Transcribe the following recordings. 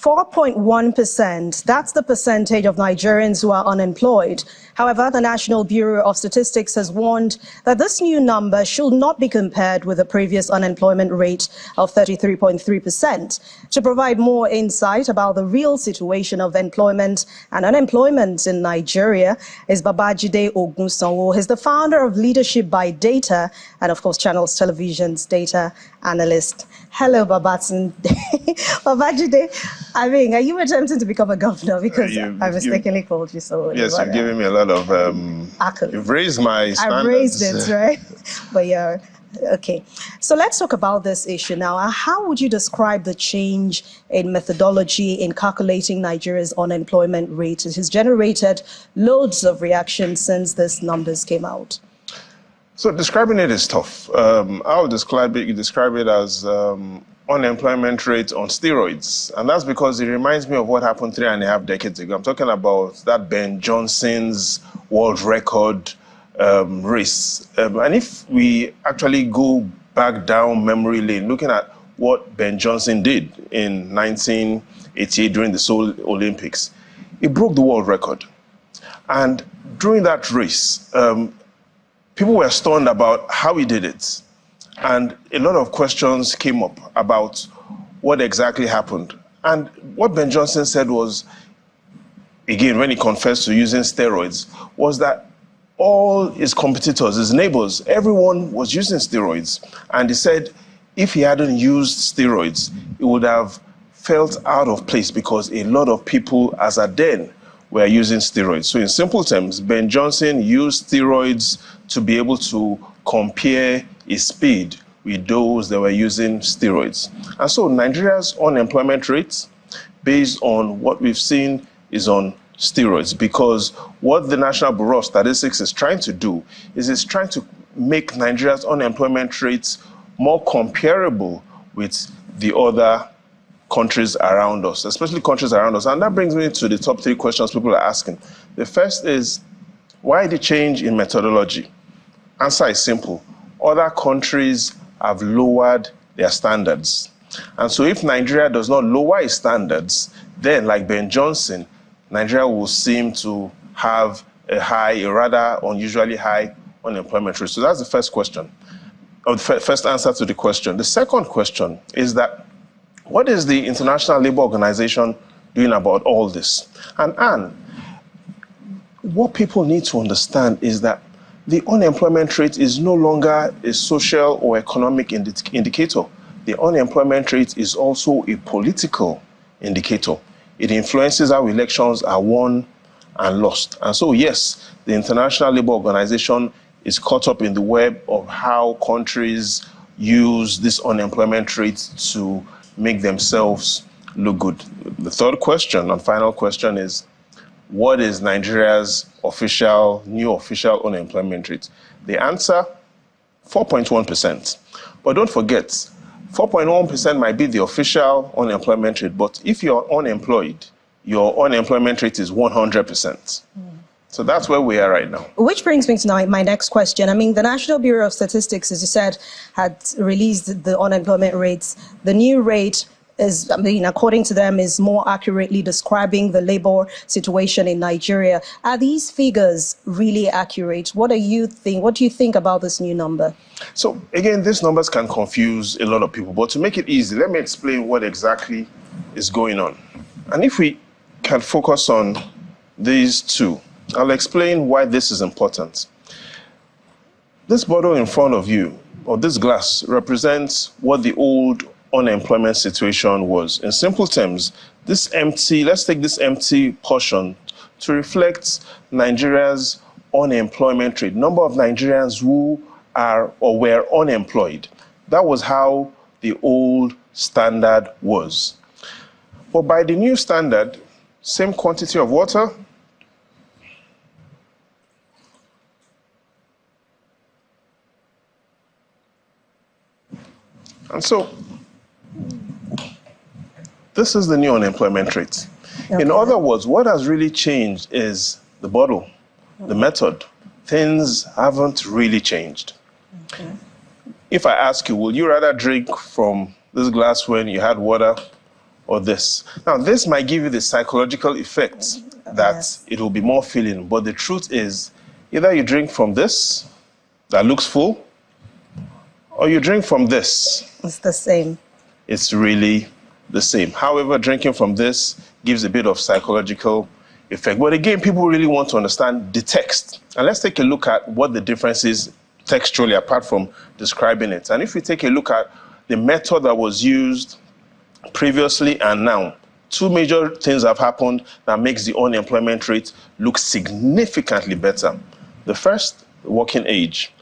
4.1%, that's the percentage of Nigerians who are unemployed. However, the National Bureau of Statistics has warned that this new number should not be compared with the previous unemployment rate of 33.3%. To provide more insight about the real situation of employment and unemployment in Nigeria is Babajide Ogunsanwo. He's the founder of Leadership by Data and, of course, Channels Television's data analyst. Hello, Babajide. I mean, are you attempting to become a governor? Because I mistakenly called you so. Yes, you've given me a lot of accolades. You've raised my standards. I've raised it, right? But yeah, okay. So let's talk about this issue now. How would you describe the change in methodology in calculating Nigeria's unemployment rate? It has generated loads of reactions since these numbers came out. So describing it is tough. I would describe it as unemployment rate on steroids. And that's because it reminds me of what happened 3.5 decades ago. I'm talking about that Ben Johnson's world record race. And if we actually go back down memory lane, looking at what Ben Johnson did in 1988 during the Seoul Olympics, it broke the world record. And during that race, people were stunned about how he did it. And a lot of questions came up about what exactly happened. And what Ben Johnson said was, again, when he confessed to using steroids, was that all his competitors, his neighbors, everyone was using steroids. And he said if he hadn't used steroids, he would have felt out of place because a lot of people as at then were using steroids. So in simple terms, Ben Johnson used steroids to be able to compare his speed with those that were using steroids. And so Nigeria's unemployment rate, based on what we've seen, is on steroids, because what the National Bureau of Statistics is trying to do is it's trying to make Nigeria's unemployment rates more comparable with the other countries around us, especially countries around us. And that brings me to the top 3 questions people are asking. The first is, why the change in methodology? Answer is simple. Other countries have lowered their standards. And so if Nigeria does not lower its standards, then like Ben Johnson, Nigeria will seem to have a rather unusually high unemployment rate. So that's the first question, or the first answer to the question. The second question is that, what is the International Labour Organization doing about all this? And Anne, what people need to understand is that the unemployment rate is no longer a social or economic indicator. The unemployment rate is also a political indicator. It influences how elections are won and lost. And so, yes, the International Labour Organization is caught up in the web of how countries use this unemployment rate to make themselves look good. The third question and final question is, what is Nigeria's new official unemployment rate? The answer, 4.1%. But don't forget, 4.1% might be the official unemployment rate, but if you're unemployed, your unemployment rate is 100%. So that's where we are right now. Which brings me to my next question. I mean, the National Bureau of Statistics, as you said, had released the unemployment rates. The new rate is, I mean, according to them, is more accurately describing the labor situation in Nigeria. Are these figures really accurate? What do you think about this new number? So again, these numbers can confuse a lot of people, but to make it easy, let me explain what exactly is going on. And if we can focus on these two, I'll explain why this is important. This bottle in front of you, or this glass, represents what the old unemployment situation was. In simple terms, let's take this empty portion to reflect Nigeria's unemployment rate, number of Nigerians who are or were unemployed. That was how the old standard was. But by the new standard, same quantity of water, and so this is the new unemployment rate. Okay. In other words, what has really changed is the bottle, the method. Things haven't really changed. Okay. If I ask you, will you rather drink from this glass when you had water, or this. Now, this might give you the psychological effect that Yes. it will be more filling, but the truth is either you drink from this that looks full, or you drink from this. It's the same. It's really the same. However, drinking from this gives a bit of psychological effect. But again, people really want to understand the text. And let's take a look at what the difference is textually, apart from describing it. And if we take a look at the method that was used previously and now, two major things have happened that makes the unemployment rate look significantly better. The first, the working age.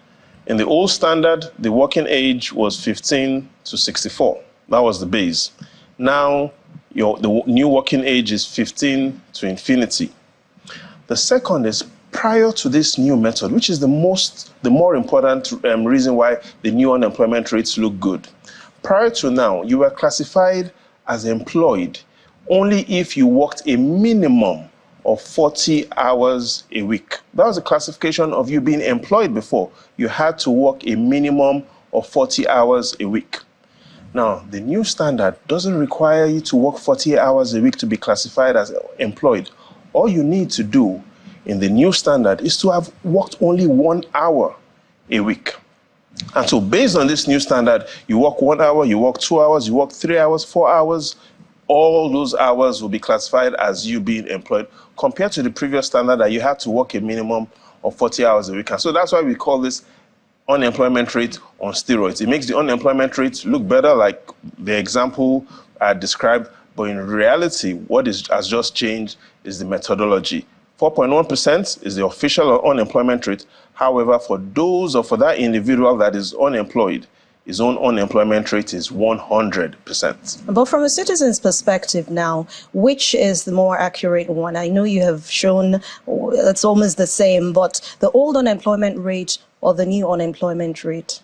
In the old standard, the working age was 15 to 64. That was the base. Now, the new working age is 15 to infinity. The second is prior to this new method, which is the more important reason why the new unemployment rates look good. Prior to now, you were classified as employed only if you worked a minimum of 40 hours a week. That was the classification of you being employed before. You had to work a minimum of 40 hours a week. Now, the new standard doesn't require you to work 40 hours a week to be classified as employed. All you need to do in the new standard is to have worked only 1 hour a week. And so based on this new standard, you work 1 hour, you work 2 hours, you work 3 hours, 4 hours, all those hours will be classified as you being employed, compared to the previous standard that you had to work a minimum of 40 hours a week. And so that's why we call this unemployment rate on steroids. It makes the unemployment rate look better, like the example I described, but in reality, what has just changed is the methodology. 4.1% is the official unemployment rate. However, for those or for that individual that is unemployed, his own unemployment rate is 100%. But from a citizen's perspective now, which is the more accurate one? I know you have shown it's almost the same, but the old unemployment rate or the new unemployment rate?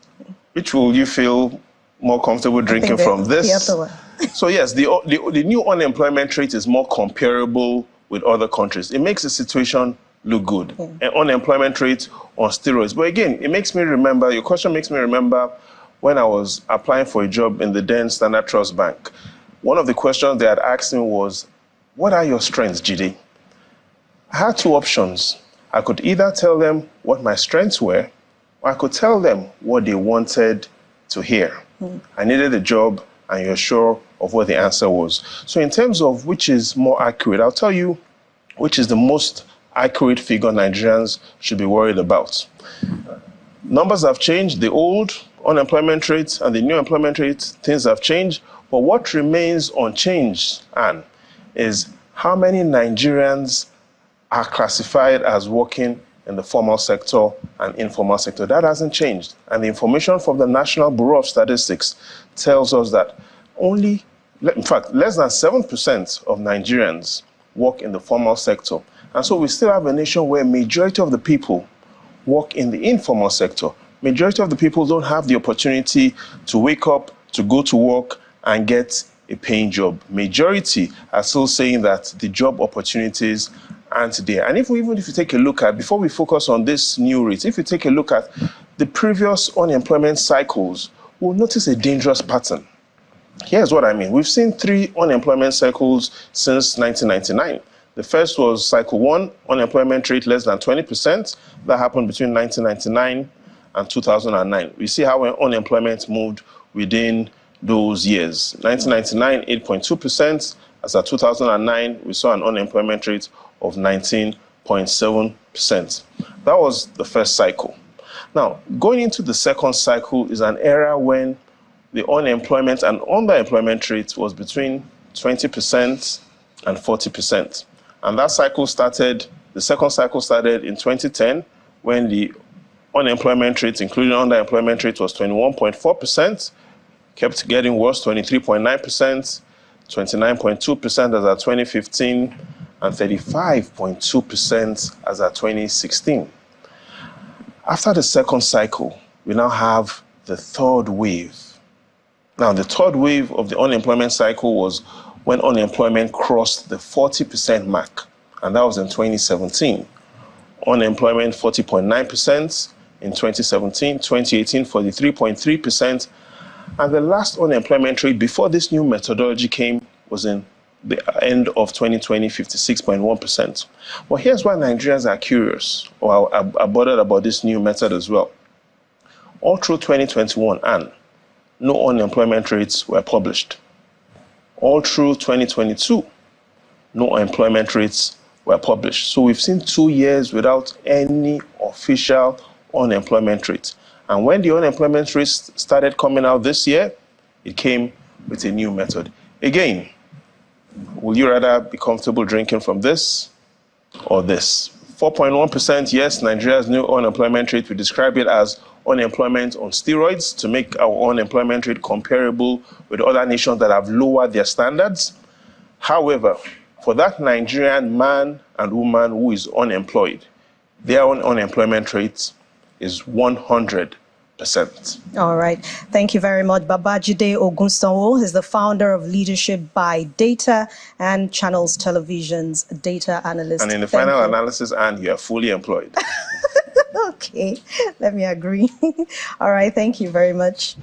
Which will you feel more comfortable drinking from, this? The other one. So yes, the new unemployment rate is more comparable with other countries. It makes the situation look good. An unemployment rate on steroids. But again, it makes me remember, your question makes me remember when I was applying for a job in the then Standard Trust Bank. One of the questions they had asked me was, what are your strengths, Jide? I had two options. I could either tell them what my strengths were, or I could tell them what they wanted to hear. I needed a job, and you're sure of what the answer was. So in terms of which is more accurate, I'll tell you which is the most accurate figure Nigerians should be worried about. Numbers have changed. The old unemployment rate and the new employment rate, things have changed. But what remains unchanged, Anne, is how many Nigerians are classified as working in the formal sector and informal sector. That hasn't changed. And the information from the National Bureau of Statistics tells us that only, in fact, less than 7% of Nigerians work in the formal sector. And so we still have a nation where majority of the people work in the informal sector. Majority of the people don't have the opportunity to wake up, to go to work and get a paying job. Majority are still saying that the job opportunities aren't there. And even if you take a look at, before we focus on this new rate, if you take a look at the previous unemployment cycles, we'll notice a dangerous pattern. Here's what I mean. We've seen 3 unemployment cycles since 1999. The first was cycle 1, unemployment rate less than 20%. That happened between 1999 and 2009. We see how unemployment moved within those years. 1999, 8.2%. As of 2009, we saw an unemployment rate of 19.7%. That was the first cycle. Now, going into the second cycle is an era when the unemployment and underemployment rate was between 20% and 40%. And that cycle started, the second cycle started in 2010 when the unemployment rate, including underemployment rate, was 21.4%, kept getting worse, 23.9%, 29.2% as at 2015, and 35.2% as at 2016. After the second cycle, we now have the third wave. Now, the third wave of the unemployment cycle was when unemployment crossed the 40% mark, and that was in 2017. Unemployment 40.9% in 2017, 2018 43.3%, and the last unemployment rate before this new methodology came was in the end of 2020, 56.1%. Well, here's why Nigerians are curious or are bothered about this new method as well. All through 2021, and no unemployment rates were published. All through 2022, no unemployment rates were published. So we've seen 2 years without any official unemployment rate. And when the unemployment rates started coming out this year, it came with a new method. Again, will you rather be comfortable drinking from this or this? 4.1%, yes, Nigeria's new unemployment rate, we describe it as unemployment on steroids to make our unemployment rate comparable with other nations that have lowered their standards. However, for that Nigerian man and woman who is unemployed, their own unemployment rate is 100%. All right. Thank you very much. Babajide Ogunsanwo is the founder of Leadership by Data and Channels Television's data analyst. And in the final analysis, and you are fully employed. Okay, let me agree. All right. Thank you very much.